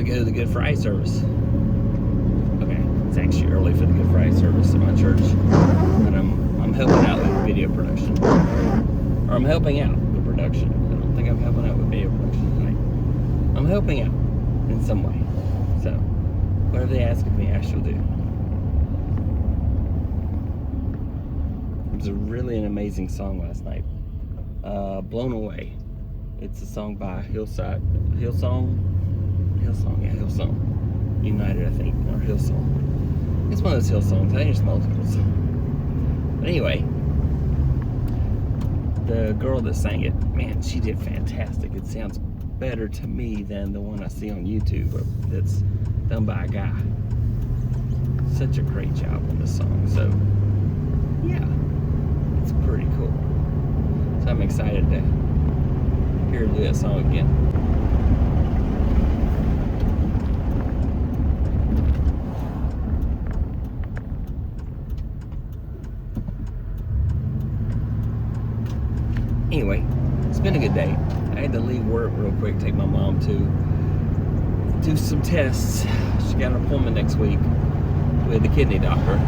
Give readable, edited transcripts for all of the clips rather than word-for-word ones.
go to the Good Friday service. Okay, it's actually early for the Good Friday service at my church, but I'm helping out with video production. Or I'm helping out with production. I don't think I'm helping out with video production tonight. I'm helping out in some way. So, whatever they ask of me, I shall do. It was really an amazing song last night. Blown Away. It's a song by Hillsong United, I think, or Hillsong. It's one of those Hillsongs. I think there's multiples. But anyway, the girl that sang it, man, she did fantastic. It sounds better to me than the one I see on YouTube that's done by a guy. Such a great job on this song. So, yeah, it's pretty cool. So I'm excited to hear her do that song again. Anyway, it's been a good day. I had to leave work real quick, take my mom to do some tests. She got an appointment next week with the kidney doctor.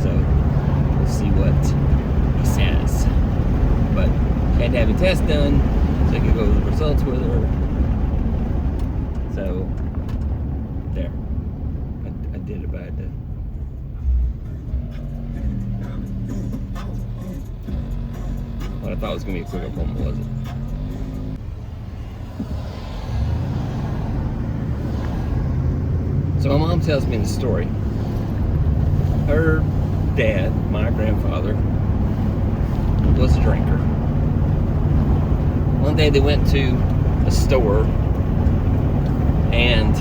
So, we'll see what he says. But had to have a test done so I could go over the results with her. So, there. I did it, but I did. What I thought was going to be a quick appointment wasn't. So my mom tells me the story. Her dad, my grandfather, was a drinker. One day they went to a store and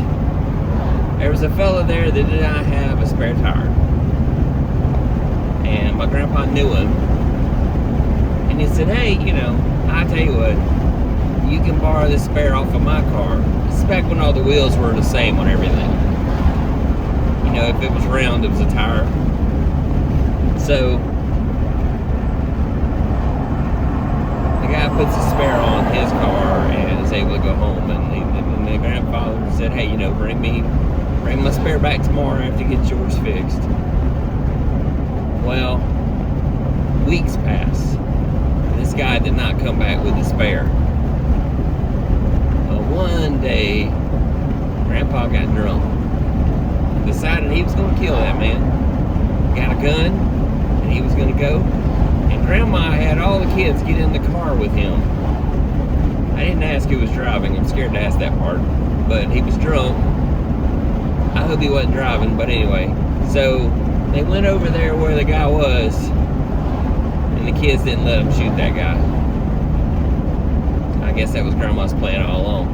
there was a fella there that did not have a spare tire. And my grandpa knew him. And he said, hey, I tell you what, you can borrow this spare off of my car. This is back when all the wheels were the same on everything. If it was round, it was a tire. So, the guy puts a spare on his car and is able to go home. And the grandfather said, hey, bring my spare back tomorrow after you get yours fixed. Well, weeks passed. This guy did not come back with the spare. One day, Grandpa got drunk. Decided he was going to kill that man. Got a gun, and he was going to go. And Grandma had all the kids get in the car with him. I didn't ask who was driving. I'm scared to ask that part. But he was drunk. I hope he wasn't driving, but anyway. So, they went over there where the guy was, and the kids didn't let him shoot that guy. I guess that was Grandma's plan all along.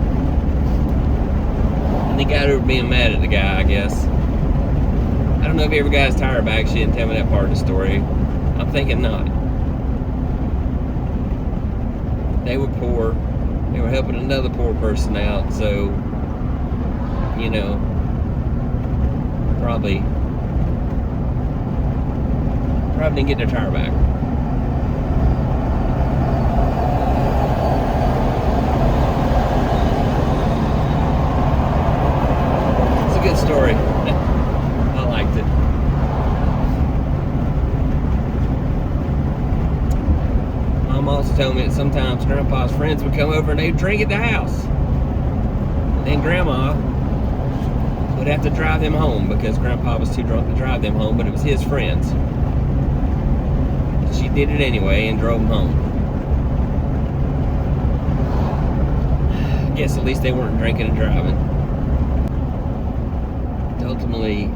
And they got her being mad at the guy, I guess. I don't know if he ever got his tire back. She didn't tell me that part of the story. I'm thinking not. They were poor. They were helping another poor person out, so, probably didn't get their tire back. It's a good story. I liked it. Mom also told me that sometimes Grandpa's friends would come over and they'd drink at the house. And then Grandma would have to drive them home because Grandpa was too drunk to drive them home, but it was his friends. She did it anyway and drove them home. I guess at least they weren't drinking and driving. Ultimately,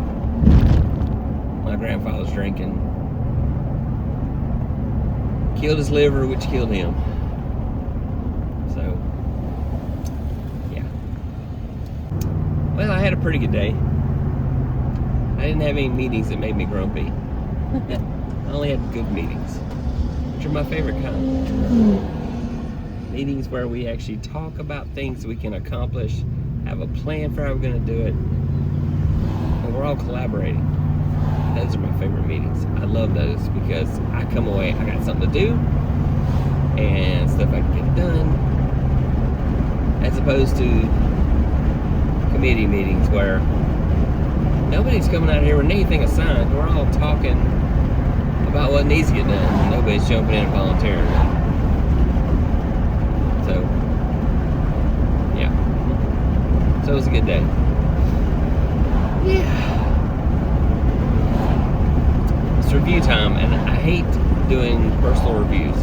my grandfather's drinking killed his liver, which killed him. So, yeah. Well, I had a pretty good day. I didn't have any meetings that made me grumpy. I only had good meetings, which are my favorite kind. Meetings where we actually talk about things we can accomplish, have a plan for how we're going to do it, and we're all collaborating. Those are my favorite meetings. I love those because I come away, I got something to do, and stuff I can get done, as opposed to committee meetings where nobody's coming out here with anything assigned. We're all talking about what needs to get done. Nobody's jumping in and volunteering. So, yeah. So it was a good day. Yeah. It's review time, and I hate doing personal reviews.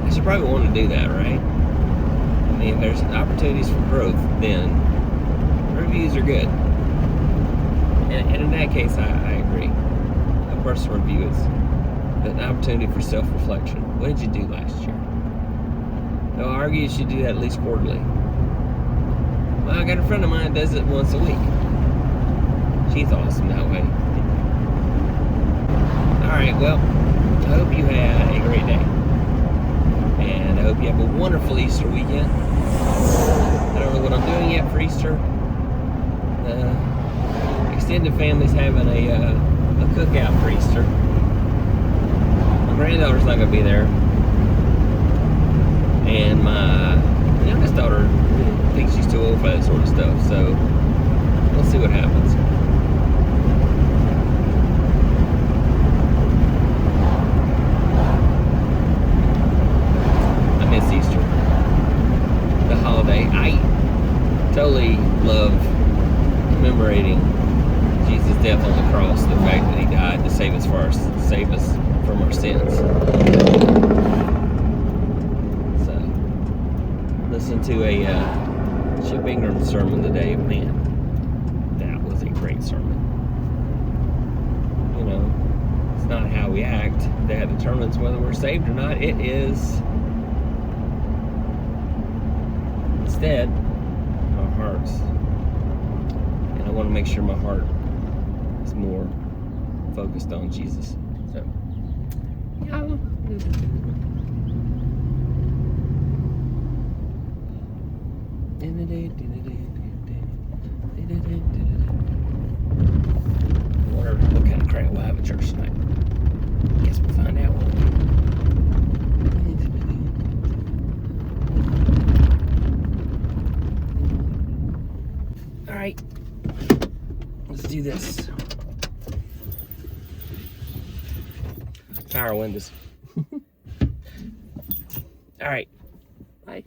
I should probably want to do that, right? I mean, if there's opportunities for growth, then reviews are good. And in that case, I agree. A personal review is an opportunity for self-reflection. What did you do last year? So I argue you should do that at least quarterly. Well, I got a friend of mine that does it once a week. She's awesome that way. Alright, well, I hope you had a great day. And I hope you have a wonderful Easter weekend. I don't know what I'm doing yet for Easter. Extended family's having a cookout for Easter. My granddaughter's not going to be there. And my youngest daughter thinks she's too old for that sort of stuff. So, we'll see what happens. I miss Easter. The holiday. I totally love commemorating Jesus' death on the cross, the fact that he died to save us from our sins. So, listen to a Chip Ingram sermon today. Man, that was a great sermon. You know, it's not how we act that determines whether we're saved or not. It is instead our hearts. And I want to make sure my heart is more focused on Jesus. So, yeah. I wonder what kind of crap we'll have at church tonight. Guess we'll find out. Alright. Let's do this. Power windows. Alright. Bye.